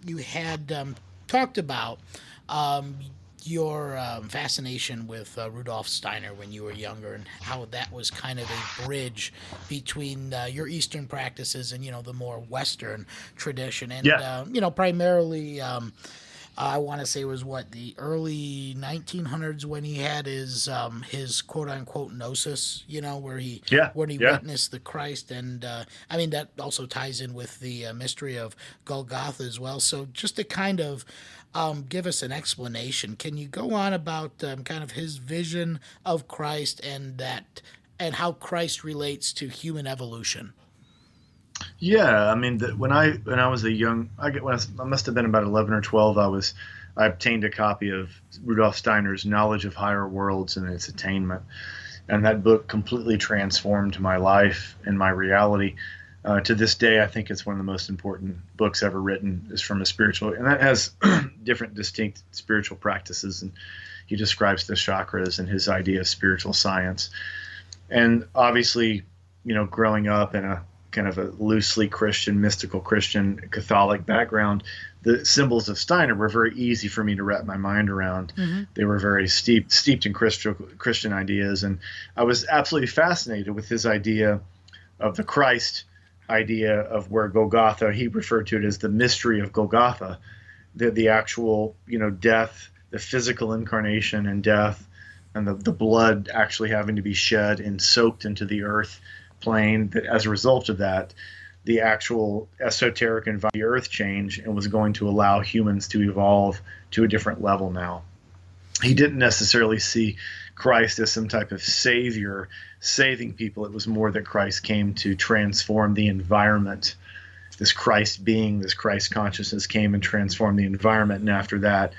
you had talked about um, your fascination with Rudolf Steiner when you were younger, and how that was kind of a bridge between your Eastern practices and the more Western tradition, and Yeah, primarily. I want to say it was what, the early 1900s when he had his quote unquote gnosis, where he yeah, when he yeah. witnessed the Christ, and I mean that also ties in with the mystery of Golgotha as well. So just to kind of give us an explanation, can you go on about kind of his vision of Christ and how Christ relates to human evolution? Yeah, I mean, when I was a young, I must have been about 11 or 12. I obtained a copy of Rudolf Steiner's Knowledge of Higher Worlds and Its Attainment, and that book completely transformed my life and my reality. To this day, I think it's one of the most important books ever written. Is from a spiritual, and that has different distinct spiritual practices, and he describes the chakras and his idea of spiritual science. And obviously, growing up in a kind of a loosely Christian, mystical Christian, Catholic background, the symbols of Steiner were very easy for me to wrap my mind around. Mm-hmm. They were very steeped in Christian ideas, and I was absolutely fascinated with his idea of the Christ idea of where Golgotha. He referred to it as the mystery of Golgotha, the actual death, the physical incarnation and death, and the blood actually having to be shed and soaked into the earth plane. That as a result of that, the actual esoteric environment, the earth change, and was going to allow humans to evolve to a different level now. He didn't necessarily see Christ as some type of savior saving people. It was more that Christ came to transform the environment. This Christ being, this Christ consciousness came and transformed the environment, and after that,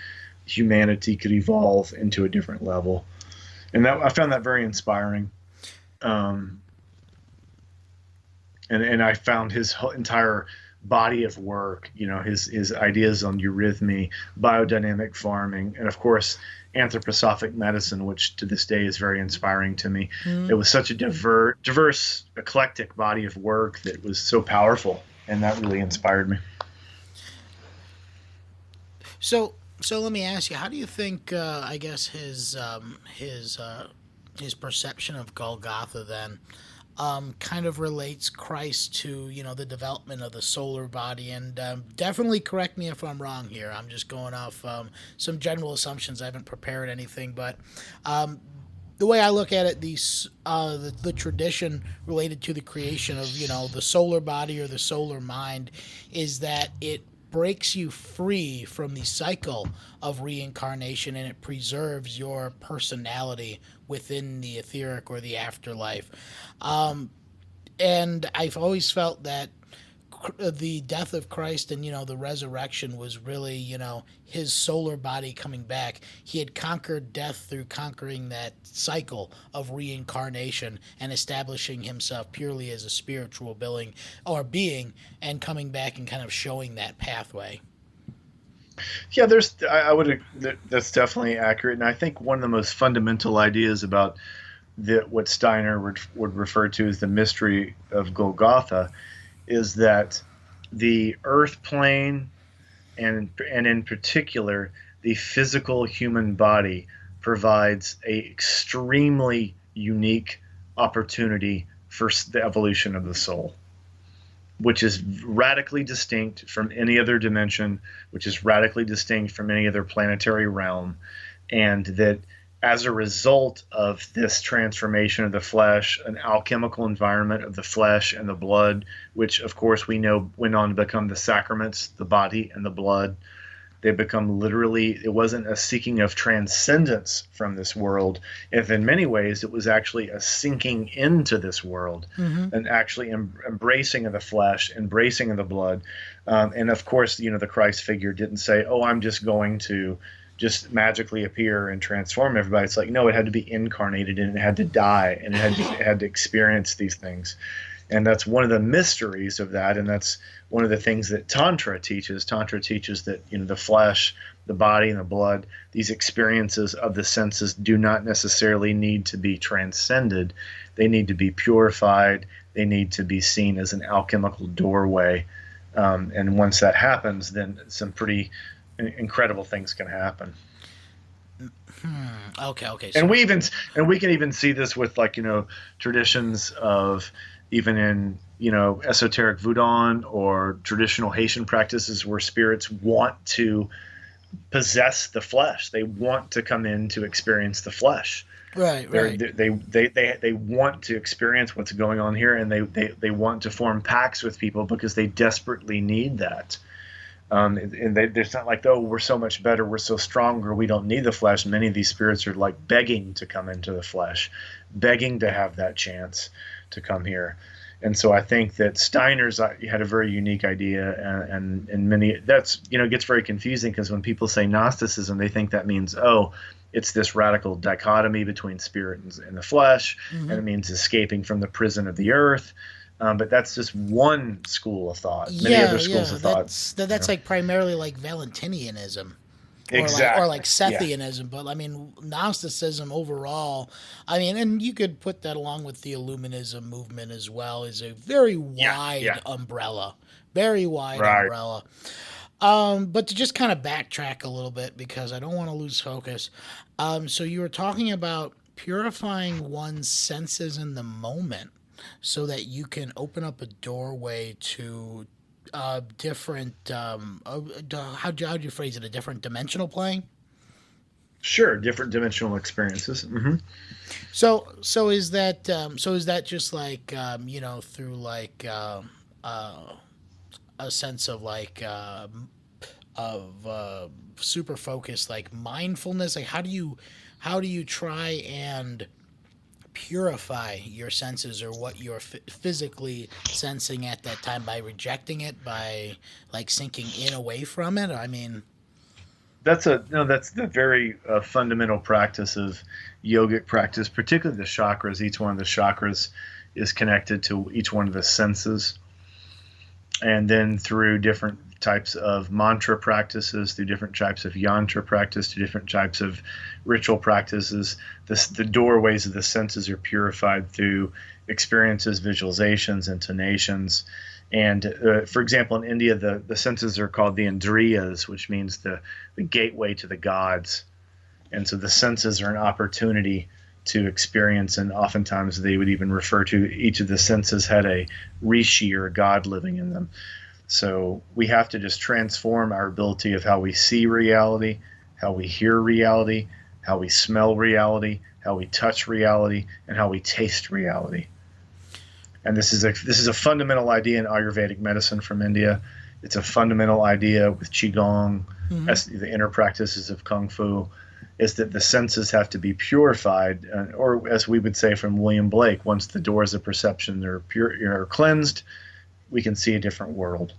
humanity could evolve into a different level. And that I found that very inspiring. Um, and I found his whole entire body of work, his ideas on eurythmy, biodynamic farming, and of course anthroposophic medicine, which to this day is very inspiring to me. It was such a diverse, eclectic body of work that was so powerful, and that really inspired me. So let me ask you, how do you think, I guess, his perception of Golgotha then kind of relates Christ to the development of the solar body? And definitely correct me if I'm wrong here. I'm just going off some general assumptions. I haven't prepared anything, but the way I look at it, the tradition related to the creation of the solar body or the solar mind is that it breaks you free from the cycle of reincarnation, and it preserves your personality within the etheric or the afterlife. Um, and I've always felt that the death of Christ and the resurrection was really his solar body coming back. He had conquered death through conquering that cycle of reincarnation and establishing himself purely as a spiritual being, and coming back and kind of showing that pathway. Yeah, I would, that's definitely accurate, and I think one of the most fundamental ideas about what Steiner would refer to as the mystery of Golgotha is that the earth plane, and in particular the physical human body, provides a extremely unique opportunity for the evolution of the soul, which is radically distinct from any other dimension, which is radically distinct from any other planetary realm, and that as a result of this transformation of the flesh, an alchemical environment of the flesh and the blood, which of course we know went on to become the sacraments, the body and the blood. They become literally, it wasn't a seeking of transcendence from this world. If in many ways it was actually a sinking into this world, Mm-hmm. and actually embracing of the flesh, embracing of the blood. And of course, the Christ figure didn't say, oh, I'm just going to just magically appear and transform everybody. It's like, no, it had to be incarnated, and it had to die, and it had to experience these things. And that's one of the mysteries of that, and that's one of the things that Tantra teaches. Tantra teaches that the flesh, the body, and the blood, these experiences of the senses do not necessarily need to be transcended. They need to be purified. They need to be seen as an alchemical doorway And once that happens, then some pretty incredible things can happen. Okay, okay. And So we can even see this with, like, traditions of, even in, esoteric Voodoo or traditional Haitian practices, where spirits want to possess the flesh. They want to come in to experience the flesh. right, right. They want to experience what's going on here, and they want to form pacts with people because they desperately need that. And it's not like, oh, we're so much better, we're so stronger, we don't need the flesh. Many of these spirits are like begging to come into the flesh, begging to have that chance to come here. And so I think that Steiner's had a very unique idea, and many, that's, gets very confusing, because when people say Gnosticism, they think that means, oh, it's this radical dichotomy between spirit and the flesh, and Hmm. it means escaping from the prison of the earth. But that's just one school of thought. Many Yeah, other schools yeah. of thought, That's like primarily like Valentinianism, or like exactly, yeah, Sethianism. But I mean, Gnosticism overall. I mean, and you could put that along with the Illuminism movement as well. Is a very yeah, yeah, wide umbrella, very wide right. umbrella. But to just kind of backtrack a little bit, because I don't want to lose focus. So you were talking about purifying one's senses in the moment so that you can open up a doorway to different, how'd you phrase it? A different dimensional plane? Sure, different dimensional experiences. So is that just like, through like, a sense of like, super focused, like mindfulness? Like, how do you try and purify your senses, or what you're physically sensing at that time, by rejecting it, by like sinking in away from it? I mean, That's the very fundamental practice of yogic practice, particularly the chakras. Each one of the chakras is connected to each one of the senses, and then through different types of mantra practices, through different types of yantra practice, to different types of ritual practices, the doorways of the senses are purified through experiences, visualizations, intonations. And for example, in India, the senses are called the indriyas, which means the gateway to the gods. And so the senses are an opportunity to experience, and oftentimes they would even refer to each of the senses had a rishi, or a god, living in them. So we have to just transform our ability of how we see reality, how we hear reality, how we smell reality, how we touch reality, and how we taste reality. And this is a fundamental idea in Ayurvedic medicine from India. It's a fundamental idea with Qigong, mhm. as the inner practices of Kung Fu, is that the senses have to be purified, or as we would say from William Blake, once the doors of perception are cleansed, we can see a different world.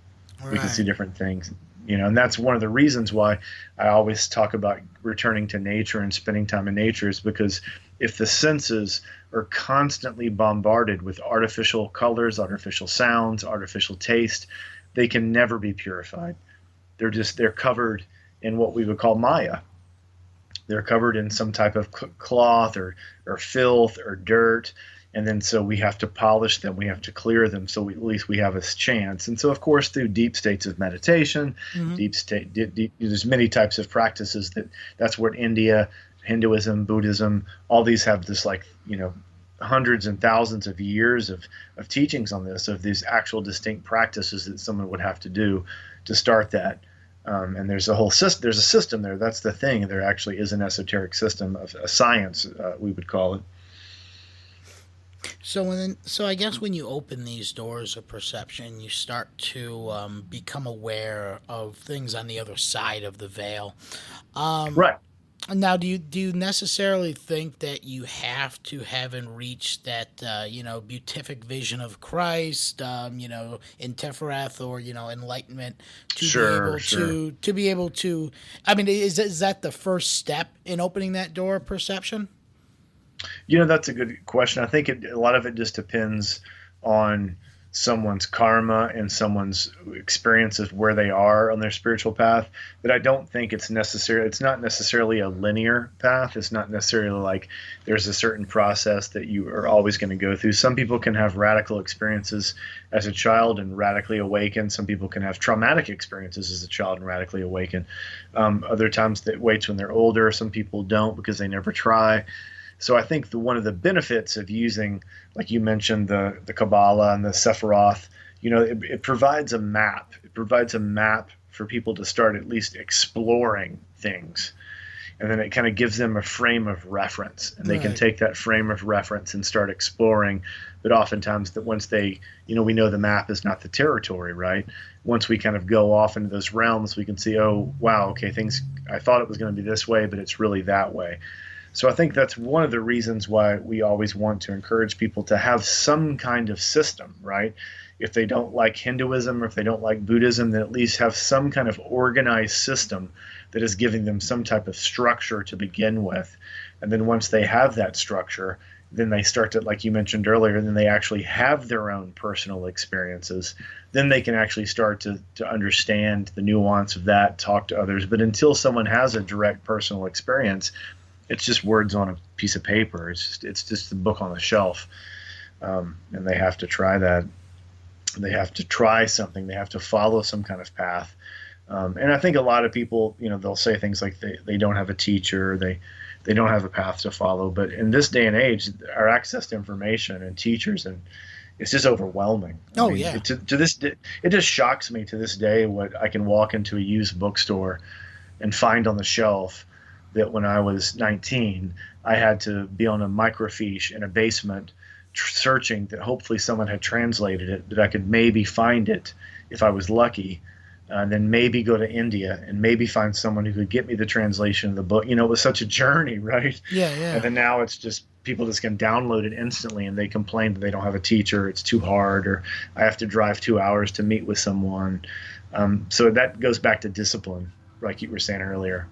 We can see Right. different things. And that's one of the reasons why I always talk about returning to nature and spending time in nature, is because if the senses are constantly bombarded with artificial colors, artificial sounds, artificial taste, they can never be purified. They're covered in what we would call Maya. They're covered in some type of cloth, or filth, or dirt. And then so we have to polish them, we have to clear them, so at least we have a chance. And so, of course, through deep states of meditation, Hmm. there's many types of practices that's where India, Hinduism, Buddhism, all these have this, like, hundreds and thousands of years of teachings on this, of these actual distinct practices that someone would have to do to start that. And there's a whole system. There's a system there. That's the thing. There actually is an esoteric system of a science, we would call it. So I guess when you open these doors of perception, you start to become aware of things on the other side of the veil. Um, Right. Now, do you necessarily think that you have to haven't reached that, beatific vision of Christ, in Teferath, or enlightenment, to be Sure. able Sure. to? I mean, is that the first step in opening that door of perception? That's a good question. I think a lot of it just depends on someone's karma and someone's experience of where they are on their spiritual path, that I don't think it's necessary. It's not necessarily a linear path. It's not necessarily like there's a certain process that you are always going to go through. Some people can have radical experiences as a child and radically awaken. Some people can have traumatic experiences as a child and radically awaken. Other times that waits when they're older. Some people don't because they never try. So I think one of the benefits of using, like you mentioned, the Kabbalah and the Sephiroth, it provides a map. It provides a map for people to start at least exploring things. And then it kind of gives them a frame of reference. And they can take that frame of reference and start exploring. But oftentimes that once they, we know the map is not the territory, right? Once we kind of go off into those realms, we can see, oh, wow, okay, I thought it was going to be this way, but it's really that way. So I think that's one of the reasons why we always want to encourage people to have some kind of system, right? If they don't like Hinduism or if they don't like Buddhism, then at least have some kind of organized system that is giving them some type of structure to begin with. And then once they have that structure, then they start to, like you mentioned earlier, then they actually have their own personal experiences. Then they can actually start to understand the nuance of that, talk to others. But until someone has a direct personal experience, it's just words on a piece of paper. It's just a book on the shelf, and they have to try that. They have to try something. They have to follow some kind of path. And I think a lot of people, they'll say things like they don't have a teacher, they don't have a path to follow. But in this day and age, our access to information and teachers, and it's just overwhelming. Yeah. To this day, it just shocks me to this day what I can walk into a used bookstore and find on the shelf that when I was 19, I had to be on a microfiche in a basement searching that hopefully someone had translated it, that I could maybe find it if I was lucky, and then maybe go to India and maybe find someone who could get me the translation of the book. It was such a journey, right? Yeah. And then now it's just people just can download it instantly, and they complain that they don't have a teacher, it's too hard, or I have to drive 2 hours to meet with someone. So that goes back to discipline, like you were saying earlier.